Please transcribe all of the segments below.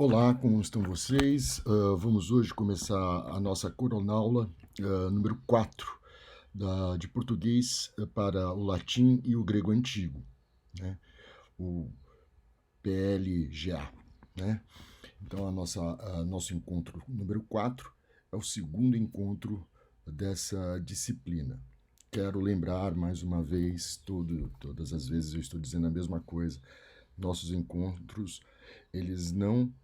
Olá, como estão vocês? Vamos hoje começar a nossa coronaula número 4 de português para o latim e o grego antigo, né? O PLGA, né? Então, nosso encontro número 4 é o segundo encontro dessa disciplina. Quero lembrar mais uma vez, todas as vezes eu estou dizendo a mesma coisa, nossos encontros, eles não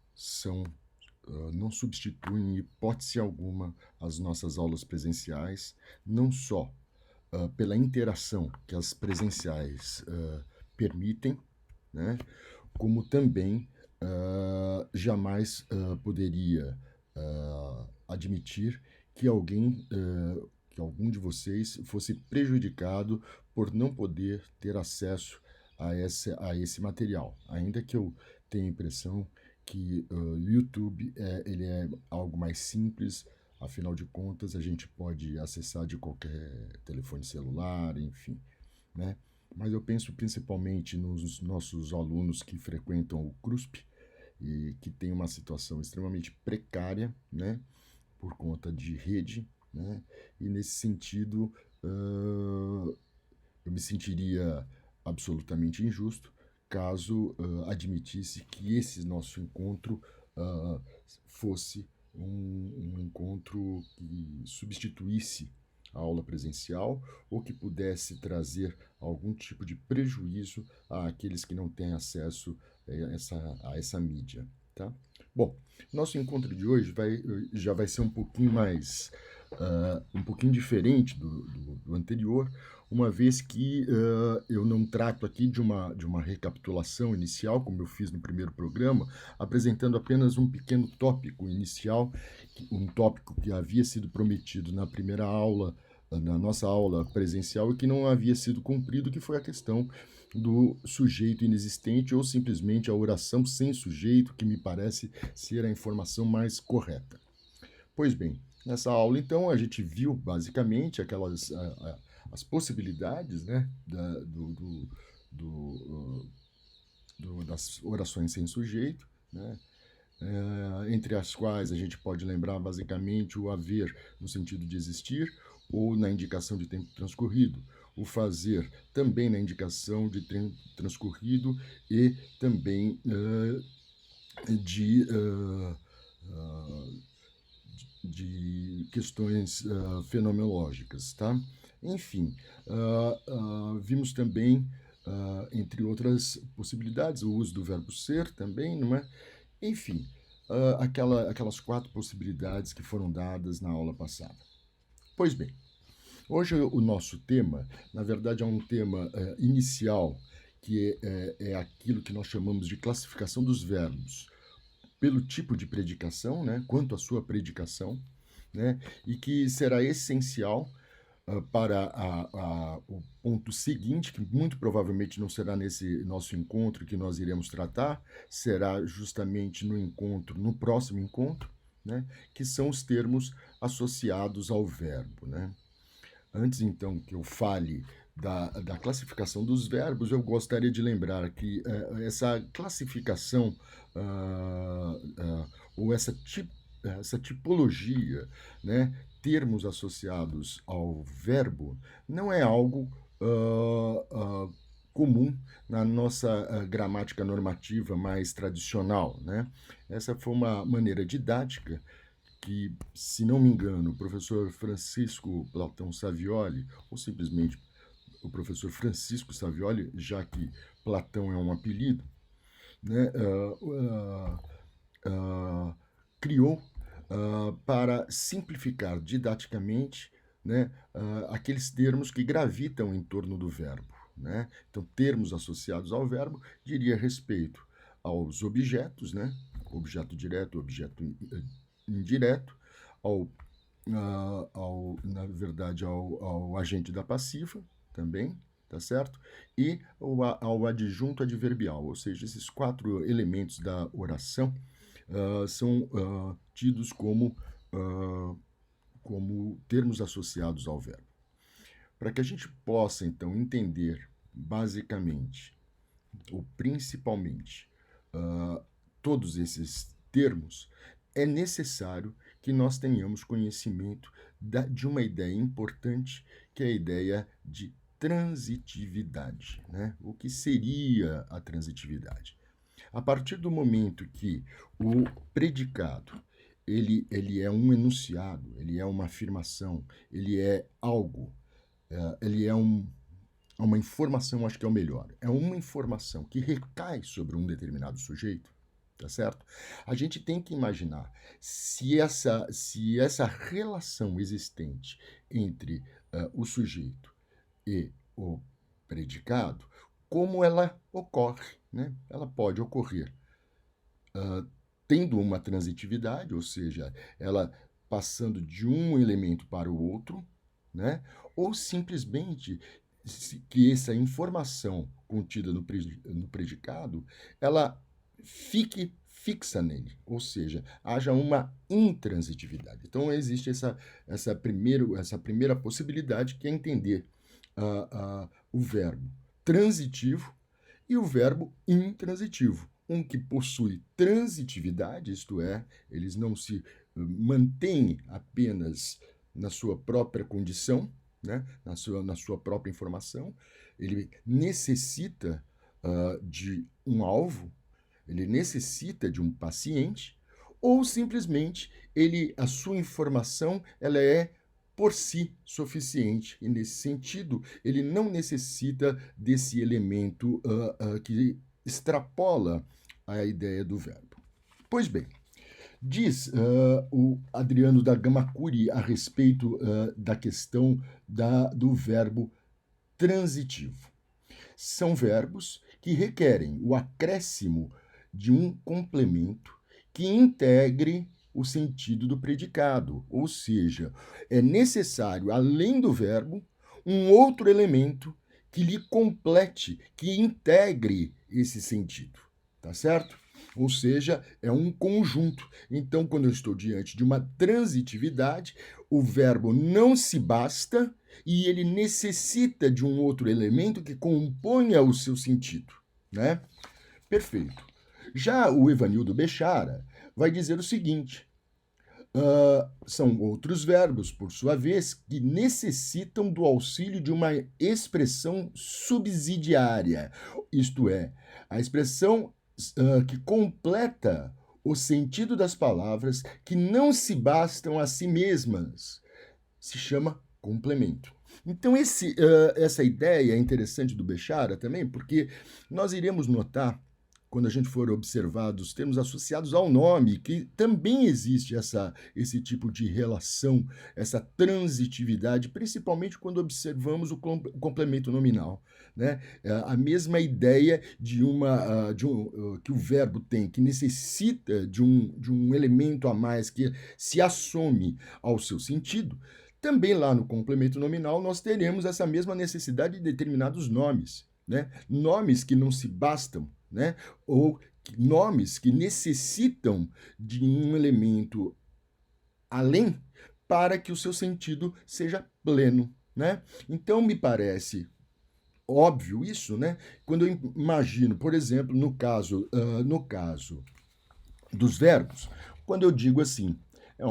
substituem em hipótese alguma as nossas aulas presenciais, não só pela interação que as presenciais permitem, né, como também jamais poderia admitir que que algum de vocês fosse prejudicado por não poder ter acesso a esse material, ainda que eu tenha a impressão que o YouTube ele é algo mais simples, afinal de contas a gente pode acessar de qualquer telefone celular, enfim, né? Mas eu penso principalmente nos nossos alunos que frequentam o CRUSP e que têm uma situação extremamente precária, né, por conta de rede, né? E nesse sentido, eu me sentiria absolutamente injusto caso admitisse que esse nosso encontro uh, fosse um encontro que substituísse a aula presencial ou que pudesse trazer algum tipo de prejuízo àqueles que não têm acesso a essa mídia. Tá? Bom, nosso encontro de hoje já vai ser um pouquinho mais, um pouquinho diferente do anterior, uma vez que eu não trato aqui de uma recapitulação inicial, como eu fiz no primeiro programa, apresentando apenas um pequeno tópico inicial, um tópico que havia sido prometido na primeira aula, na nossa aula presencial, e que não havia sido cumprido, que foi a questão do sujeito inexistente ou simplesmente a oração sem sujeito, que me parece ser a informação mais correta. Pois bem, nessa aula, então, a gente viu basicamente as possibilidades, né, das orações sem sujeito, né, entre as quais a gente pode lembrar basicamente o haver no sentido de existir ou na indicação de tempo transcorrido, o fazer também na indicação de tempo transcorrido e também de de questões fenomenológicas, tá? Enfim, vimos também, entre outras possibilidades, o uso do verbo ser também, não é? Enfim, aquelas quatro possibilidades que foram dadas na aula passada. Pois bem, hoje o nosso tema, na verdade, é um tema inicial, que é aquilo que nós chamamos de classificação dos verbos pelo tipo de predicação, né, quanto à sua predicação, né, e que será essencial para o ponto seguinte, que muito provavelmente não será nesse nosso encontro que nós iremos tratar, será justamente no próximo encontro, né, que são os termos associados ao verbo, né. Antes, então, que eu fale da classificação dos verbos, eu gostaria de lembrar que essa classificação ou essa tipologia, né, termos associados ao verbo, não é algo comum na nossa gramática normativa mais tradicional, né? Essa foi uma maneira didática que, se não me engano, o professor Francisco Platão Savioli, ou simplesmente o professor Francisco Savioli, já que Platão é um apelido, né, criou para simplificar didaticamente, né, aqueles termos que gravitam em torno do verbo. Né? Então, termos associados ao verbo diria respeito aos objetos, né? Objeto direto, objeto indireto, na verdade, ao agente da passiva também, tá certo? E ao adjunto adverbial, ou seja, esses quatro elementos da oração são tidos como termos associados ao verbo. Para que a gente possa, então, entender basicamente ou principalmente todos esses termos, é necessário que nós tenhamos conhecimento de uma ideia importante, que é a ideia de transitividade, né? O que seria a transitividade? A partir do momento que o predicado ele é um enunciado, ele é uma afirmação, ele é algo, ele é uma informação, acho que é o melhor. É uma informação que recai sobre um determinado sujeito, tá certo? A gente tem que imaginar se essa relação existente entre o sujeito e o predicado, como ela ocorre, né? Ela pode ocorrer tendo uma transitividade, ou seja, ela passando de um elemento para o outro, né? Ou simplesmente que essa informação contida no predicado, ela fique fixa nele, ou seja, haja uma intransitividade. Então, existe essa primeira possibilidade, que é entender o verbo transitivo e o verbo intransitivo. Um que possui transitividade, isto é, eles não se mantêm apenas na sua própria condição, né? na sua própria informação, ele necessita de um alvo, ele necessita de um paciente, ou simplesmente a sua informação ela é por si suficiente, e nesse sentido ele não necessita desse elemento que extrapola a ideia do verbo. Pois bem, diz o Adriano da Gamakuri a respeito da questão do verbo transitivo. São verbos que requerem o acréscimo de um complemento que integre o sentido do predicado, ou seja, é necessário, além do verbo, um outro elemento que lhe complete, que integre esse sentido, tá certo? Ou seja, é um conjunto. Então, quando eu estou diante de uma transitividade, o verbo não se basta e ele necessita de um outro elemento que componha o seu sentido, né? Perfeito. Já o Evanildo Bechara vai dizer o seguinte: são outros verbos, por sua vez, que necessitam do auxílio de uma expressão subsidiária, isto é, a expressão que completa o sentido das palavras, que não se bastam a si mesmas, se chama complemento. Então, essa ideia é interessante do Bechara também, porque nós iremos notar, quando a gente for observar os termos associados ao nome, que também existe esse tipo de relação, essa transitividade, principalmente quando observamos o complemento nominal, né? A mesma ideia que o verbo tem, que necessita de um elemento a mais que se assume ao seu sentido. Também lá no complemento nominal nós teremos essa mesma necessidade de determinados nomes, né? Nomes que não se bastam, né? Ou nomes que necessitam de um elemento além para que o seu sentido seja pleno, né? Então me parece óbvio isso, né? Quando eu imagino, por exemplo, no caso dos verbos, quando eu digo assim, é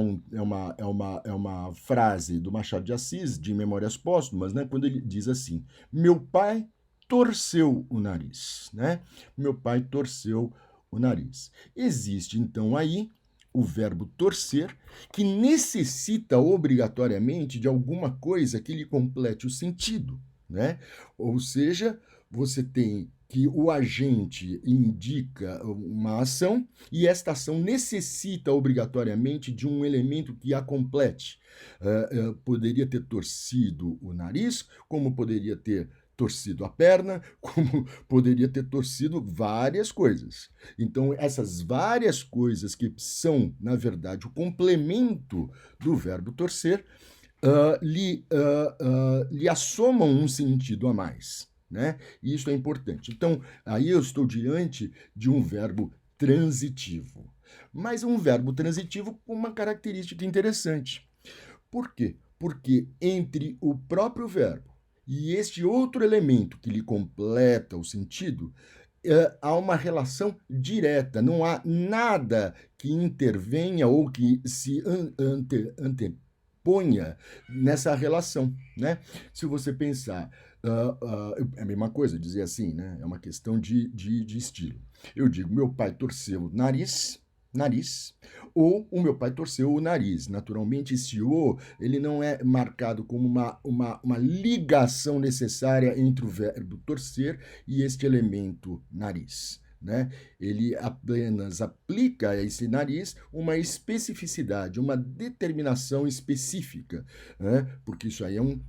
uma frase do Machado de Assis, de Memórias Póstumas, né? Quando ele diz assim: meu pai torceu o nariz, né? Meu pai torceu o nariz. Existe, então, aí o verbo torcer, que necessita obrigatoriamente de alguma coisa que lhe complete o sentido, né? Ou seja, você tem que o agente indica uma ação e esta ação necessita obrigatoriamente de um elemento que a complete. Poderia ter torcido o nariz, como poderia ter torcido a perna, como poderia ter torcido várias coisas. Então, essas várias coisas que são, na verdade, o complemento do verbo torcer, lhe assomam um sentido a mais, né? E isso é importante. Então, aí eu estou diante de um verbo transitivo. Mas um verbo transitivo com uma característica interessante. Por quê? Porque entre o próprio verbo e este outro elemento que lhe completa o sentido, há uma relação direta, não há nada que intervenha ou que se anteponha nessa relação, né? Se você pensar, é a mesma coisa, dizer assim, né? É uma questão de estilo. Eu digo, meu pai torceu o nariz, ou o meu pai torceu o nariz. Naturalmente, esse o, ele não é marcado como uma ligação necessária entre o verbo torcer e este elemento nariz, né? Ele apenas aplica a esse nariz uma especificidade, uma determinação específica, né? Porque isso aí é um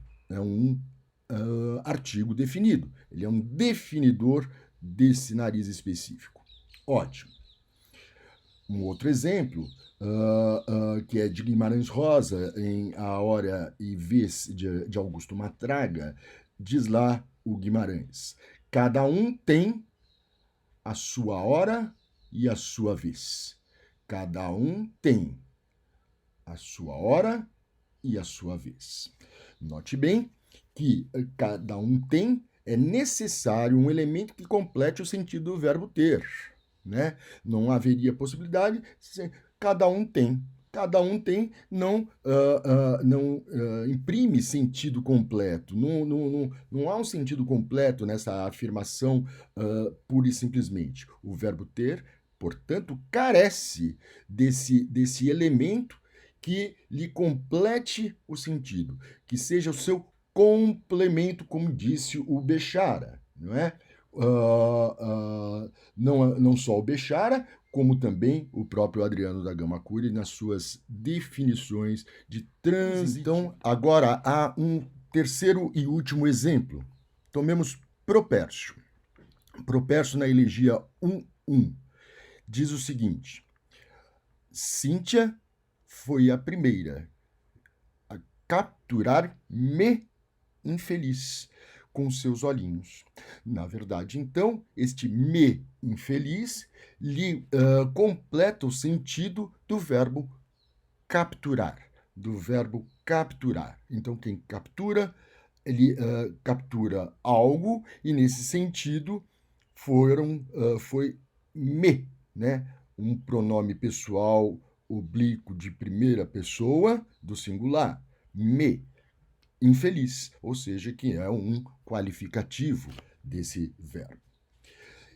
artigo definido. Ele é um definidor desse nariz específico. Ótimo. Um outro exemplo, que é de Guimarães Rosa, em A Hora e Vez de Augusto Matraga, diz lá o Guimarães: cada um tem a sua hora e a sua vez. Cada um tem a sua hora e a sua vez. Note bem que cada um tem é necessário um elemento que complete o sentido do verbo ter, né? Não haveria possibilidade se cada um tem. Cada um tem, não imprime sentido completo. Não há um sentido completo nessa afirmação pura e simplesmente. O verbo ter, portanto, carece desse elemento que lhe complete o sentido, que seja o seu complemento, como disse o Bechara, não é? Não só o Bechara, como também o próprio Adriano da Gama Cury nas suas definições de trânsito. Então, agora há um terceiro e último exemplo. Tomemos Propércio. Propércio na elegia 1.1 diz o seguinte: Cíntia foi a primeira a capturar-me infeliz com seus olhinhos. Na verdade, então, este me infeliz lhe completa o sentido do verbo capturar, Então, quem captura, ele captura algo, e nesse sentido foi me, né? Um pronome pessoal oblíquo de primeira pessoa do singular, me, infeliz, ou seja, que é um qualificativo desse verbo.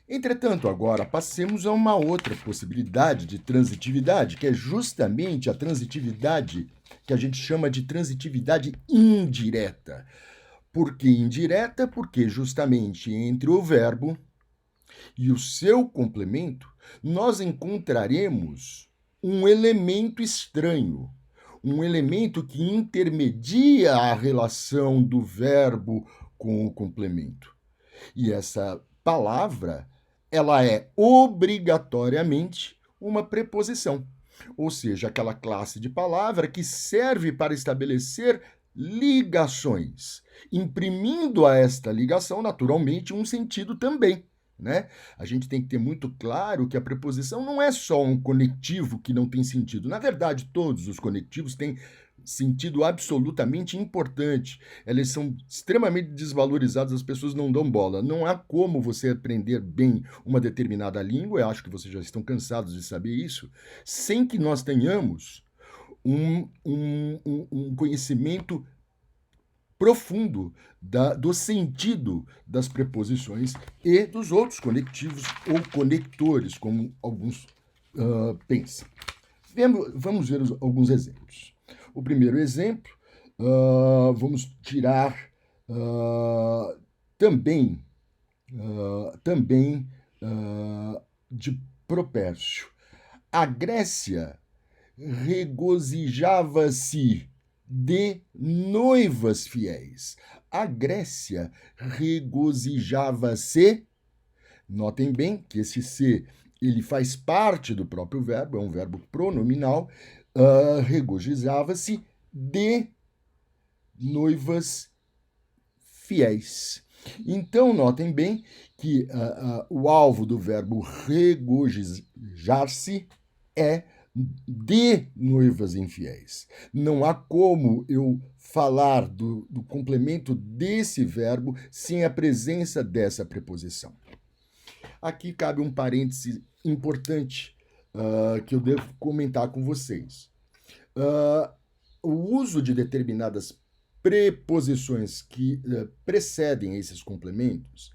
Entretanto, agora passemos a uma outra possibilidade de transitividade, que é justamente a transitividade que a gente chama de transitividade indireta. Por que indireta? Porque justamente entre o verbo e o seu complemento, nós encontraremos um elemento estranho, um elemento que intermedia a relação do verbo com o complemento. E essa palavra, ela é obrigatoriamente uma preposição, ou seja, aquela classe de palavra que serve para estabelecer ligações, imprimindo a esta ligação, naturalmente, um sentido também, né? A gente tem que ter muito claro que a preposição não é só um conectivo que não tem sentido. Na verdade, todos os conectivos têm sentido absolutamente importante. Eles são extremamente desvalorizados, as pessoas não dão bola. Não há como você aprender bem uma determinada língua, eu acho que vocês já estão cansados de saber isso, sem que nós tenhamos um conhecimento profundo do sentido das preposições e dos outros conectivos ou conectores, como alguns pensam. Vamos ver alguns exemplos. O primeiro exemplo, vamos tirar também de Propércio. A Grécia regozijava-se de noivas fiéis. A Grécia regozijava-se. Notem bem que esse se ele faz parte do próprio verbo, é um verbo pronominal. Regozijava-se de noivas fiéis. Então, notem bem que o alvo do verbo regozijar-se é de noivas infiéis. Não há como eu falar do complemento desse verbo sem a presença dessa preposição. Aqui cabe um parêntese importante que eu devo comentar com vocês. O uso de determinadas preposições que precedem esses complementos,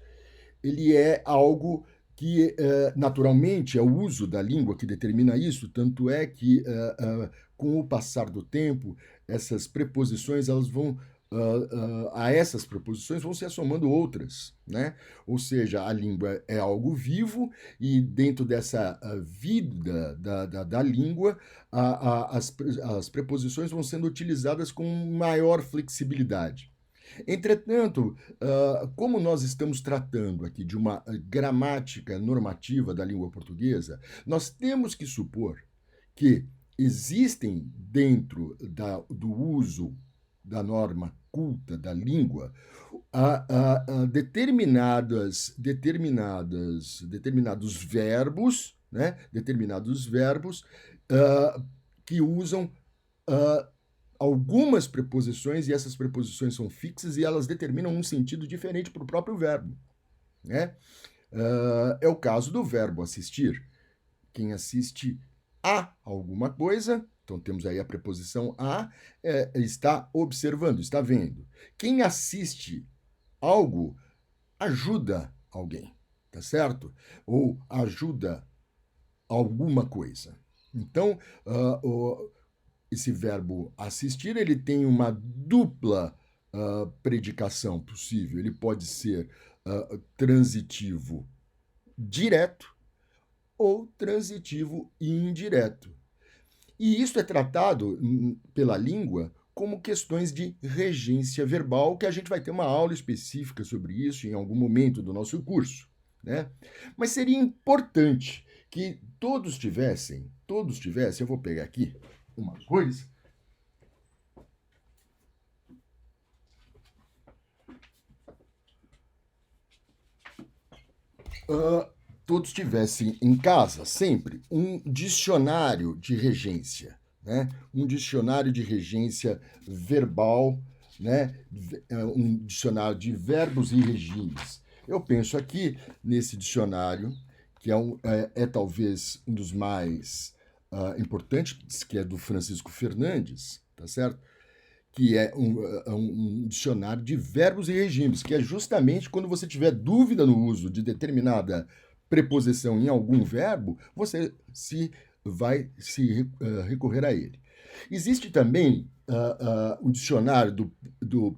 ele é algo que, naturalmente, é o uso da língua que determina isso, tanto é que, com o passar do tempo, essas preposições elas vão a essas preposições vão se assomando outras, né? Ou seja, a língua é algo vivo e dentro dessa vida da língua, as preposições vão sendo utilizadas com maior flexibilidade. Entretanto, como nós estamos tratando aqui de uma gramática normativa da língua portuguesa, nós temos que supor que existem dentro do uso da norma culta da língua determinados verbos, né? Determinados verbos que usam algumas preposições, e essas preposições são fixas e elas determinam um sentido diferente para o próprio verbo, né? É o caso do verbo assistir. Quem assiste a alguma coisa, então temos aí a preposição a, está observando, está vendo. Quem assiste algo ajuda alguém, tá certo? Ou ajuda alguma coisa. Então, esse verbo assistir, ele tem uma dupla predicação possível. Ele pode ser transitivo direto ou transitivo indireto. E isso é tratado pela língua como questões de regência verbal, que a gente vai ter uma aula específica sobre isso em algum momento do nosso curso, né? Mas seria importante que todos tivessem, eu vou pegar aqui uma coisa. Todos tivessem em casa sempre um dicionário de regência, né? Um dicionário de regência verbal, né? Um dicionário de verbos e regimes. Eu penso aqui nesse dicionário, que é talvez um dos mais importantes, que é do Francisco Fernandes, tá certo? Que é um dicionário de verbos e regimes, que é justamente quando você tiver dúvida no uso de determinada preposição em algum verbo, você vai se recorrer a ele. Existe também um dicionário do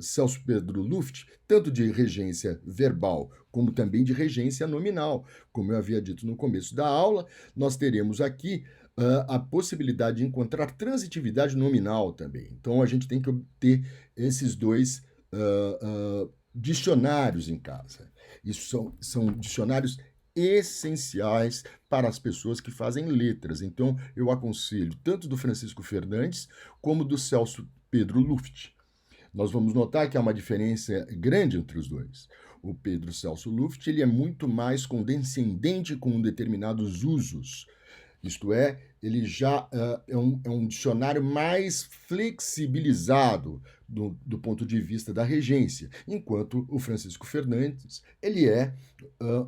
Celso Pedro Luft, tanto de regência verbal como também de regência nominal. Como eu havia dito no começo da aula, nós teremos aqui a possibilidade de encontrar transitividade nominal também. Então, a gente tem que ter esses dois dicionários em casa. Isso são dicionários essenciais para as pessoas que fazem letras. Então, eu aconselho tanto do Francisco Fernandes como do Celso Pedro Luft. Nós vamos notar que há uma diferença grande entre os dois. O Pedro Celso Luft ele é muito mais condescendente com determinados usos. Isto é, ele já é um dicionário mais flexibilizado do ponto de vista da regência, enquanto o Francisco Fernandes ele é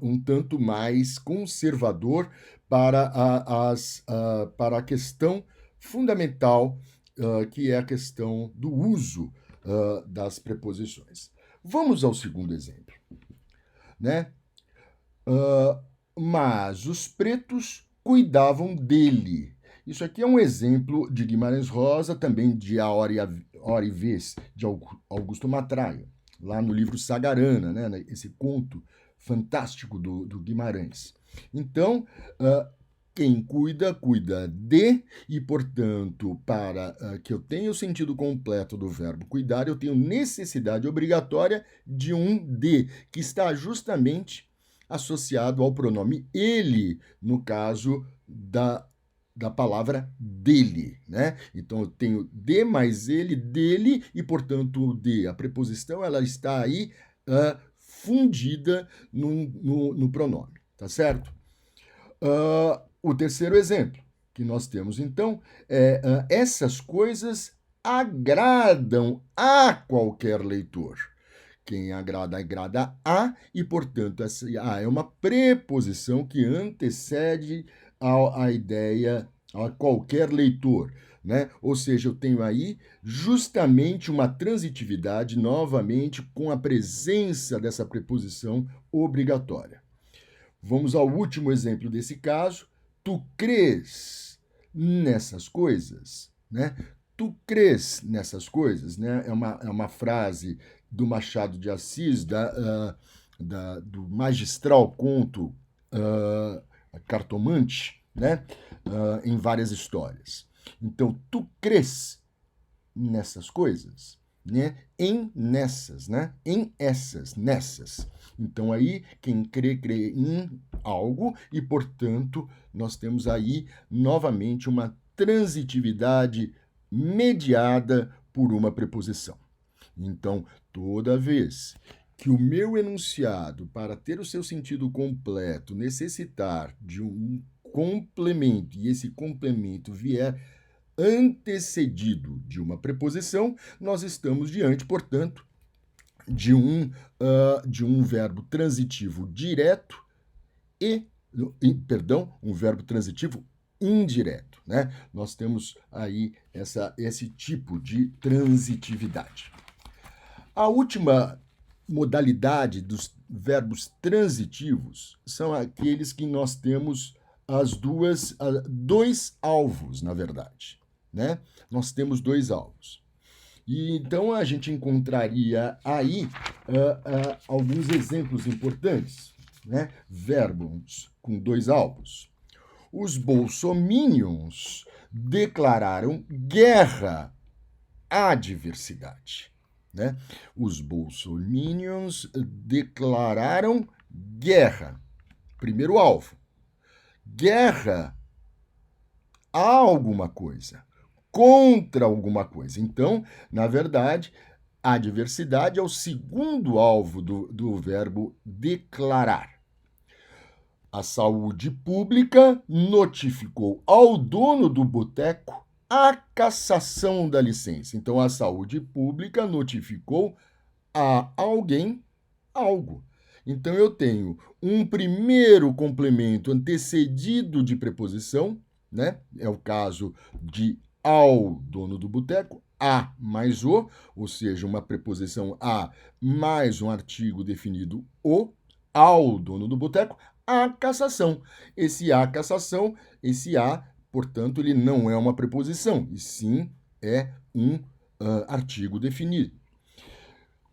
um tanto mais conservador para a questão fundamental, que é a questão do uso das preposições. Vamos ao segundo exemplo, né? Mas os pretos cuidavam dele. Isso aqui é um exemplo de Guimarães Rosa, também de A Hora e Vez, de Augusto Matraia, lá no livro Sagarana, né, esse conto fantástico do Guimarães. Então, quem cuida, cuida de, e, portanto, para que eu tenha o sentido completo do verbo cuidar, eu tenho necessidade obrigatória de um de, que está justamente associado ao pronome ele, no caso da palavra dele, né? Então, eu tenho de mais ele, dele, e, portanto, o de, a preposição, ela está aí fundida no pronome, tá certo? O terceiro exemplo que nós temos, então, é essas coisas agradam a qualquer leitor. Quem agrada, agrada a, e, portanto, essa a é uma preposição que antecede a ideia, a qualquer leitor, né? Ou seja, eu tenho aí justamente uma transitividade novamente com a presença dessa preposição obrigatória. Vamos ao último exemplo desse caso. Tu crês nessas coisas, né? Tu crês nessas coisas, né? É uma frase do Machado de Assis, do magistral conto Cartomante, né? Em várias histórias. Então, tu crês nessas coisas, né? Nessas, né? Em essas, nessas. Então aí quem crê, crê em algo e, portanto, nós temos aí novamente uma transitividade mediada por uma preposição. Então, toda vez que o meu enunciado, para ter o seu sentido completo, necessitar de um complemento e esse complemento vier antecedido de uma preposição, nós estamos diante, portanto, de um verbo transitivo direto um verbo transitivo indireto, né? Nós temos aí esse tipo de transitividade. A última modalidade dos verbos transitivos são aqueles que nós temos dois alvos, na verdade, né? Nós temos dois alvos. E então a gente encontraria aí alguns exemplos importantes, né? Verbos com dois alvos. Os bolsominions declararam guerra à diversidade, né? Os bolsominions declararam guerra. Primeiro alvo. Guerra a alguma coisa, contra alguma coisa. Então, na verdade, a diversidade é o segundo alvo do verbo declarar. A saúde pública notificou ao dono do boteco a cassação da licença. Então, a saúde pública notificou a alguém algo. Então, eu tenho um primeiro complemento antecedido de preposição, né? É o caso de ao dono do boteco, a mais o, ou seja, uma preposição a mais um artigo definido o, ao dono do boteco, a cassação. Esse a cassação, esse a, portanto, ele não é uma preposição, e sim é um artigo definido.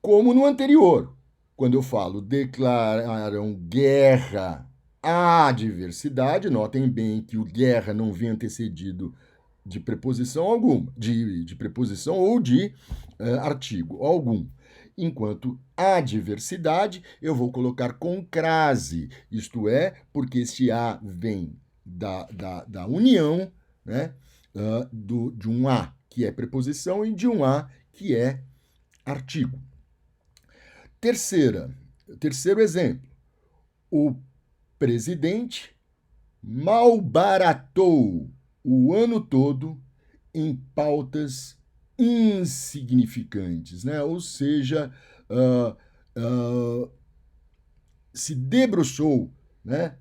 Como no anterior, quando eu falo declararam guerra à diversidade, notem bem que o guerra não vem antecedido de preposição alguma, de preposição ou de artigo algum. Enquanto a diversidade, eu vou colocar com crase, isto é, porque esse a vem da união, né, de um a que é preposição e de um a que é artigo. Terceiro exemplo. O presidente malbaratou o ano todo em pautas insignificantes, né? Ou seja, se debruçou, né,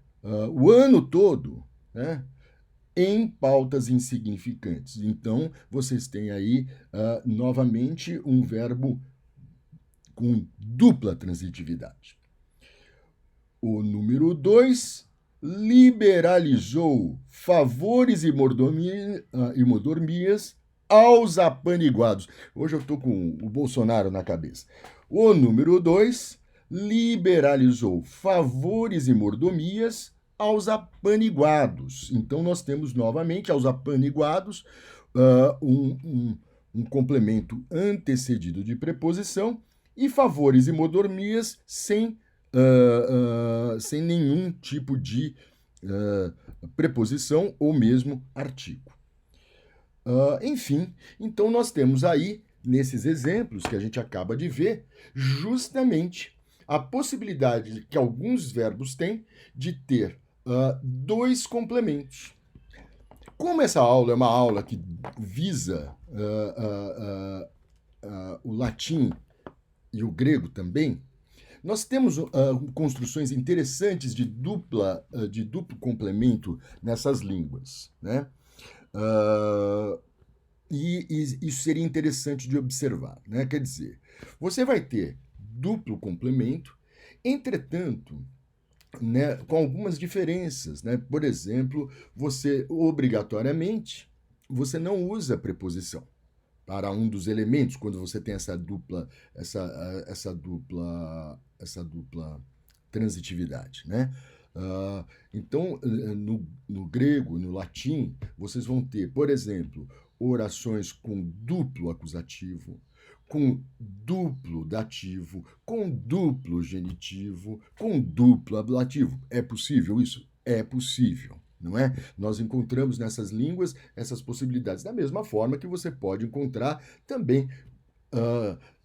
o ano todo, né, em pautas insignificantes. Então, vocês têm aí, novamente, um verbo com dupla transitividade. O número 2 liberalizou favores e mordomias aos apaniguados. Hoje eu estou com o Bolsonaro na cabeça. O número 2 liberalizou favores e mordomias aos apaniguados. Então, nós temos novamente aos apaniguados um complemento antecedido de preposição e favores e mordomias sem nenhum tipo de preposição ou mesmo artigo. Enfim, então nós temos aí, nesses exemplos que a gente acaba de ver, justamente a possibilidade que alguns verbos têm de ter dois complementos. Como essa aula é uma aula que visa o latim e o grego também, Nós temos construções interessantes de duplo complemento nessas línguas, né? E isso seria interessante de observar, né? Quer dizer, você vai ter duplo complemento, entretanto, né, com algumas diferenças, né? Por exemplo, você obrigatoriamente você não usa preposição para um dos elementos quando você tem essa dupla transitividade, né? Então, no grego, no latim, vocês vão ter, por exemplo, orações com duplo acusativo, com duplo dativo, com duplo genitivo, com duplo ablativo. É possível isso? É possível, não é? Nós encontramos nessas línguas essas possibilidades, da mesma forma que você pode encontrar também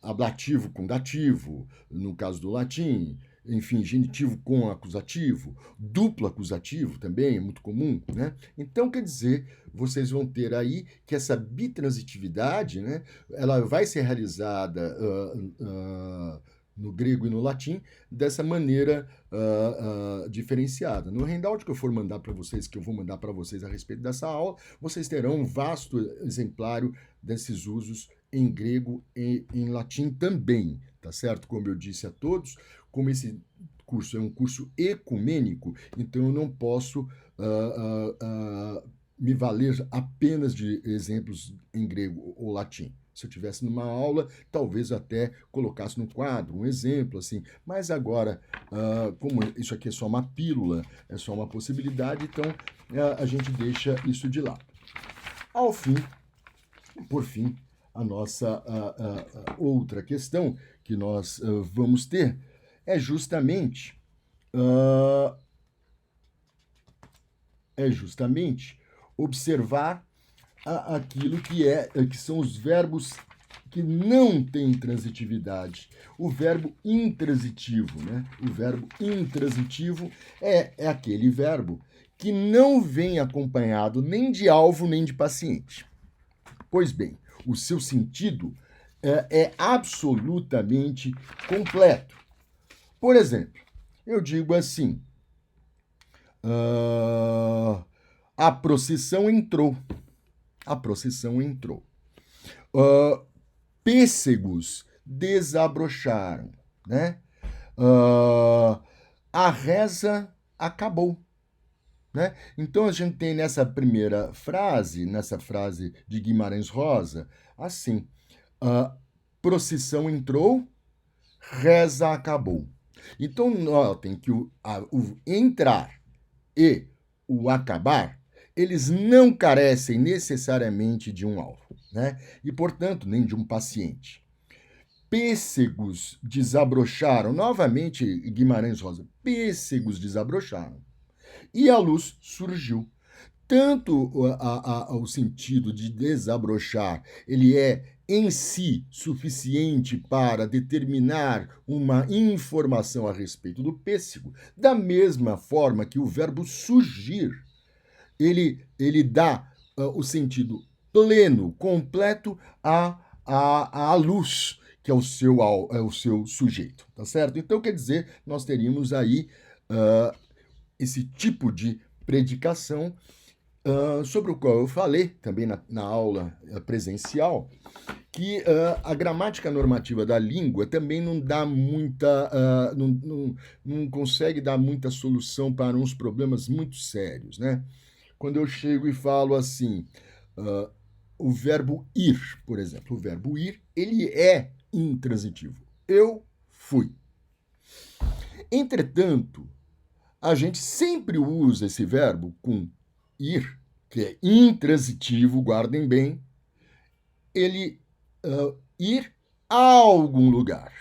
ablativo com dativo, no caso do latim, enfim, genitivo com acusativo, duplo acusativo também é muito comum, né? Então, quer dizer, vocês vão ter aí que essa bitransitividade, né, ela vai ser realizada no grego e no latim dessa maneira diferenciada. No handout que eu for mandar para vocês, que eu vou mandar para vocês a respeito dessa aula, vocês terão um vasto exemplário desses usos em grego e em latim também, tá certo? Como eu disse a todos, como esse curso é um curso ecumênico, então eu não posso me valer apenas de exemplos em grego ou latim. Se eu tivesse numa aula, talvez até colocasse no quadro um exemplo, assim. Mas agora, como isso aqui é só uma pílula, é só uma possibilidade, então a gente deixa isso de lado. Ao fim, por fim, a nossa outra questão que nós vamos ter é justamente observar aquilo que são os verbos que não têm transitividade. O verbo intransitivo, né? O verbo intransitivo é aquele verbo que não vem acompanhado nem de alvo nem de paciente. Pois bem, o seu sentido é absolutamente completo. Por exemplo, eu digo assim: a procissão entrou. A procissão entrou. Pêssegos desabrocharam, né? A reza acabou. Né? Então a gente tem nessa frase de Guimarães Rosa, assim: procissão entrou, reza acabou. Então notem que o entrar e o acabar, eles não carecem necessariamente de um alvo, né? E, portanto, nem de um paciente. Pêssegos desabrocharam, novamente Guimarães Rosa, pêssegos desabrocharam. E a luz surgiu. Tanto o sentido de desabrochar, ele é em si suficiente para determinar uma informação a respeito do pêssego, da mesma forma que o verbo surgir, ele dá o sentido pleno, completo à luz, que é o seu sujeito, tá certo? Então, quer dizer, nós teríamos aí esse tipo de predicação sobre o qual eu falei também na aula presencial, que a gramática normativa da língua também não dá muita, não consegue dar muita solução para uns problemas muito sérios, né? Quando eu chego e falo assim, o verbo ir, por exemplo, o verbo ir, ele é intransitivo. Eu fui. Entretanto, a gente sempre usa esse verbo com ir, que é intransitivo, guardem bem, ele ir a algum lugar.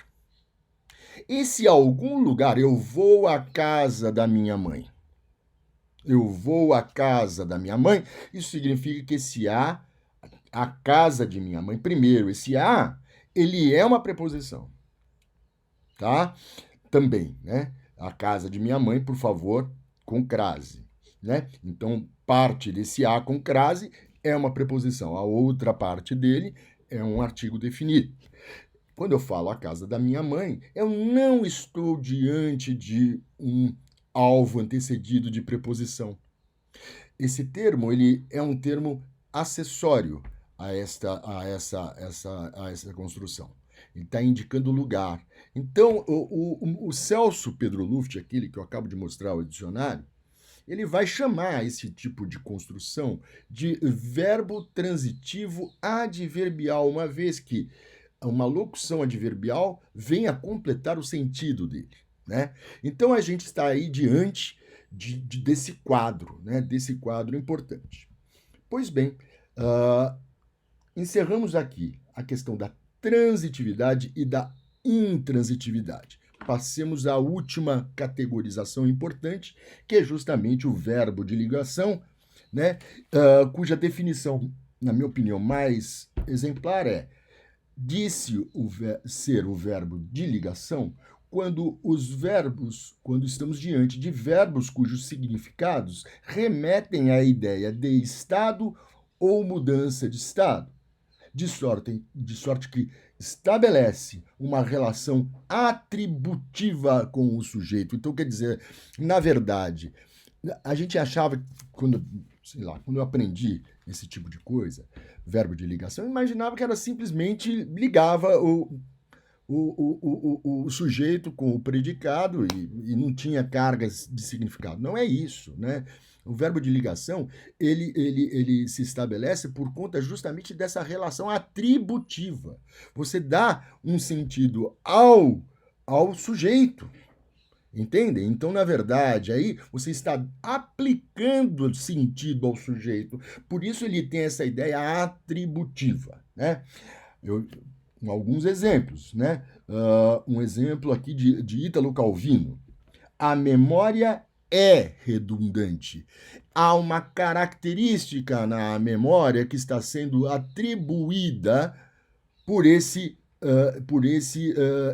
Esse algum lugar, eu vou à casa da minha mãe. Eu vou à casa da minha mãe, isso significa que esse a casa de minha mãe, primeiro, esse a, ele é uma preposição, tá? Também, né? A casa de minha mãe, por favor, com crase, né? Então, parte desse a com crase é uma preposição. A outra parte dele é um artigo definido. quando eu falo a casa da minha mãe, eu não estou diante de um alvo antecedido de preposição. Esse termo, ele é um termo acessório a essa construção. Ele está indicando lugar. Então, o Celso Pedro Luft, aquele que eu acabo de mostrar o dicionário, ele vai chamar esse tipo de construção de verbo transitivo adverbial, uma vez que uma locução adverbial vem a completar o sentido dele, né? Então a gente está aí diante desse quadro, né? Desse quadro importante. Pois bem, encerramos aqui a questão da transitividade e da intransitividade. Passemos à última categorização importante, que é justamente o verbo de ligação, né? Cuja definição, na minha opinião, mais exemplar é ser o verbo de ligação quando estamos diante de verbos cujos significados remetem à ideia de estado ou mudança de estado, de sorte que estabelece uma relação atributiva com o sujeito. Então, quer dizer, na verdade, a gente achava, quando eu aprendi esse tipo de coisa, verbo de ligação, eu imaginava que era simplesmente ligava o sujeito com o predicado e não tinha cargas de significado. Não é isso, né? O verbo de ligação, ele se estabelece por conta justamente dessa relação atributiva. Você dá um sentido ao sujeito, entendem? Então, na verdade, aí você está aplicando sentido ao sujeito. Por isso ele tem essa ideia atributiva, né? Alguns exemplos, né? Um exemplo aqui de Ítalo Calvino. A memória é redundante. Há uma característica na memória que está sendo atribuída por esse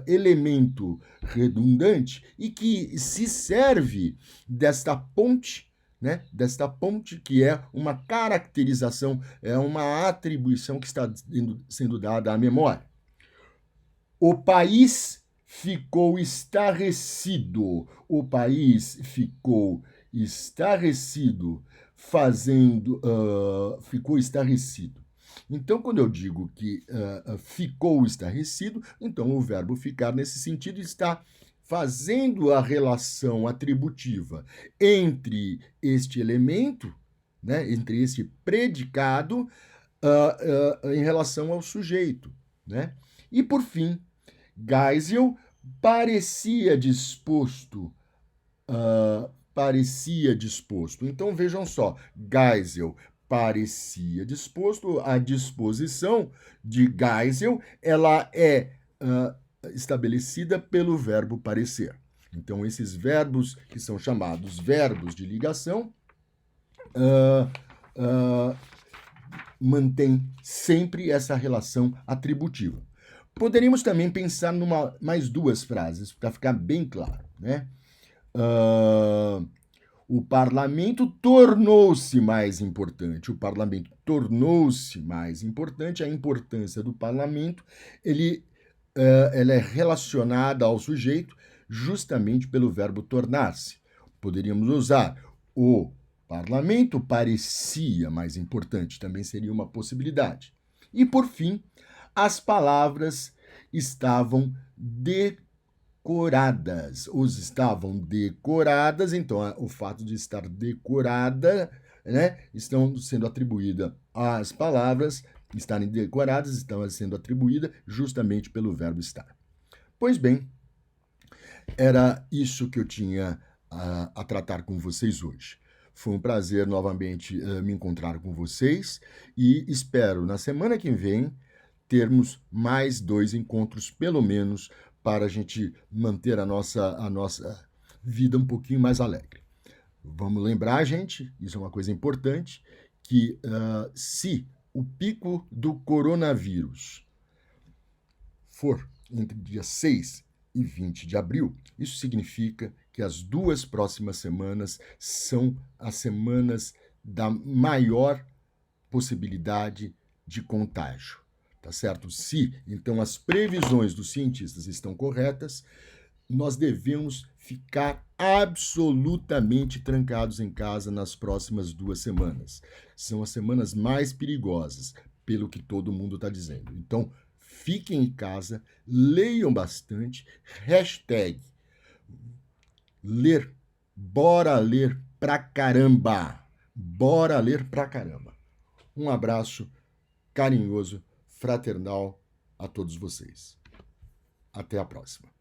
elemento redundante e que se serve desta ponte, né? Desta ponte que é uma caracterização, é uma atribuição que está sendo dada à memória. O país ficou estarrecido. O país ficou estarrecido ficou estarrecido. Então, quando eu digo que ficou estarrecido, então o verbo ficar, nesse sentido, está fazendo a relação atributiva entre este elemento, né, entre esse predicado, em relação ao sujeito, né? E, por fim, Geisel parecia disposto. Então, vejam só, Geisel parecia disposto, a disposição de Geisel, ela é estabelecida pelo verbo parecer. Então, esses verbos que são chamados verbos de ligação mantêm sempre essa relação atributiva. Poderíamos também pensar mais duas frases, para ficar bem claro, né? O parlamento tornou-se mais importante. O parlamento tornou-se mais importante. A importância do parlamento, ela é relacionada ao sujeito justamente pelo verbo tornar-se. Poderíamos usar o parlamento parecia mais importante, também seria uma possibilidade. E, por fim, as palavras estavam decoradas. Então o fato de estar decorada, né, estão sendo atribuídas às palavras, estarem decoradas, estão sendo atribuídas justamente pelo verbo estar. Pois bem, era isso que eu tinha a tratar com vocês hoje. Foi um prazer novamente me encontrar com vocês e espero na semana que vem termos mais 2 encontros, pelo menos, para a gente manter a nossa vida um pouquinho mais alegre. Vamos lembrar, gente, isso é uma coisa importante, que se o pico do coronavírus for entre dia 6 e 20 de abril, isso significa que as 2 próximas semanas são as semanas da maior possibilidade de contágio. tá certo? Se, então, as previsões dos cientistas estão corretas, nós devemos ficar absolutamente trancados em casa nas próximas 2 semanas. São as semanas mais perigosas, pelo que todo mundo está dizendo. Então, fiquem em casa, leiam bastante, hashtag ler, bora ler pra caramba, bora ler pra caramba. Um abraço carinhoso, fraternal a todos vocês. Até a próxima.